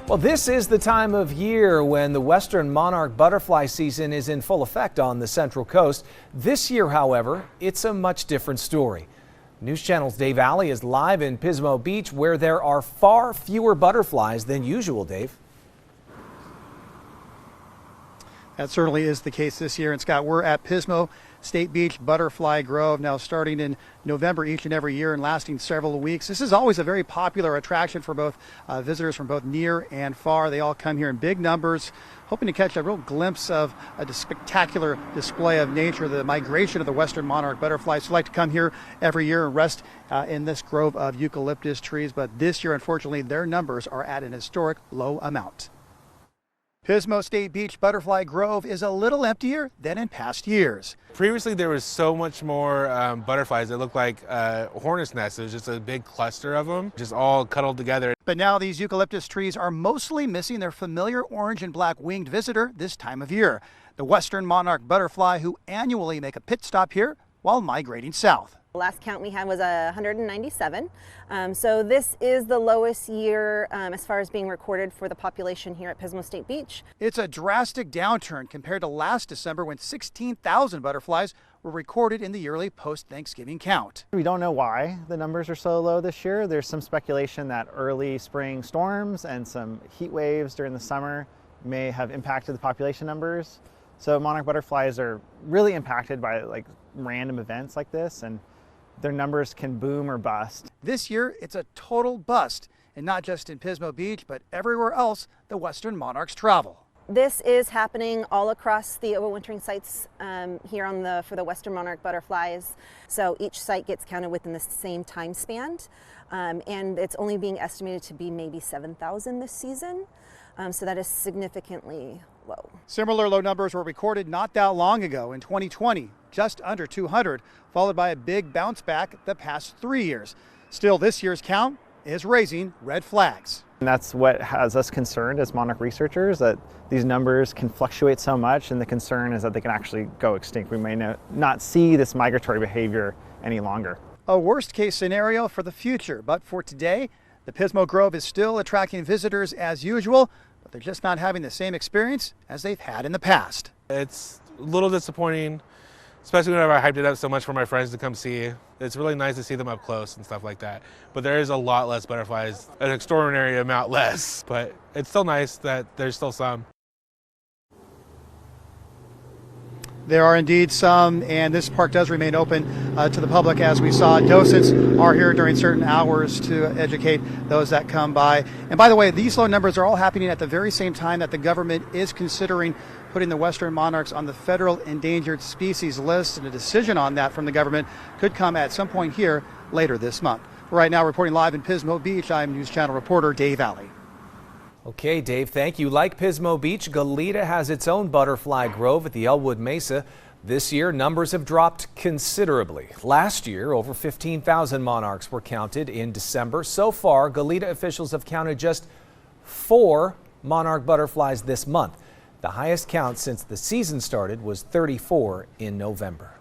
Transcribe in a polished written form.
Well, this is the time of year when the Western Monarch Butterfly season is in full effect on the Central Coast. This year, however, it's a much different story. News Channel's Dave Alley is live in Pismo Beach, where there are far fewer butterflies than usual, Dave. That certainly is the case this year. And Scott, we're at Pismo State Beach Butterfly Grove, now starting in November each and every year and lasting several weeks. This is always a very popular attraction for both visitors from both near and far. They all come here in big numbers, hoping to catch a real glimpse of a spectacular display of nature, the migration of the Western Monarch Butterflies, who like to come here every year and rest in this grove of eucalyptus trees. But this year, unfortunately, their numbers are at an historic low amount. Pismo State Beach Butterfly Grove is a little emptier than in past years. Previously, there was so much more butterflies. It looked like hornet's nests. It was just a big cluster of them, just all cuddled together. But now these eucalyptus trees are mostly missing their familiar orange and black winged visitor this time of year, the Western Monarch Butterfly, who annually make a pit stop here while migrating south. The last count we had was 197. So this is the lowest year as far as being recorded for the population here at Pismo State Beach. It's a drastic downturn compared to last December, when 16,000 butterflies were recorded in the yearly post-Thanksgiving count. We don't know why the numbers are so low this year. There's some speculation that early spring storms and some heat waves during the summer may have impacted the population numbers. So monarch butterflies are really impacted by random events like this, and their numbers can boom or bust. This year, it's a total bust, and not just in Pismo Beach, but everywhere else the Western Monarchs travel. This is happening all across the overwintering sites here for the Western Monarch Butterflies. So each site gets counted within the same time span, and it's only being estimated to be maybe 7,000 this season. So that is significantly low. Similar low numbers were recorded not that long ago in 2020, just under 200, followed by a big bounce back the past 3 years. Still, this year's count is raising red flags. And that's what has us concerned as monarch researchers, that these numbers can fluctuate so much, and the concern is that they can actually go extinct. We may not see this migratory behavior any longer. A worst case scenario for the future, but for today, the Pismo Grove is still attracting visitors as usual, but they're just not having the same experience as they've had in the past. It's a little disappointing, especially whenever I hyped it up so much for my friends to come see. It's really nice to see them up close and stuff like that. But there is a lot less butterflies, an extraordinary amount less, but it's still nice that there's still some. There are indeed some, and this park does remain open to the public, as we saw. Docents are here during certain hours to educate those that come by. And by the way, these low numbers are all happening at the very same time that the government is considering putting the Western Monarchs on the federal endangered species list, and a decision on that from the government could come at some point here later this month. Right now, reporting live in Pismo Beach, I'm News Channel reporter Dave Alley. Okay, Dave, thank you. Like Pismo Beach, Goleta has its own butterfly grove at the Elwood Mesa. This year, numbers have dropped considerably. Last year, over 15,000 monarchs were counted in December. So far, Goleta officials have counted just 4 monarch butterflies this month. The highest count since the season started was 34 in November.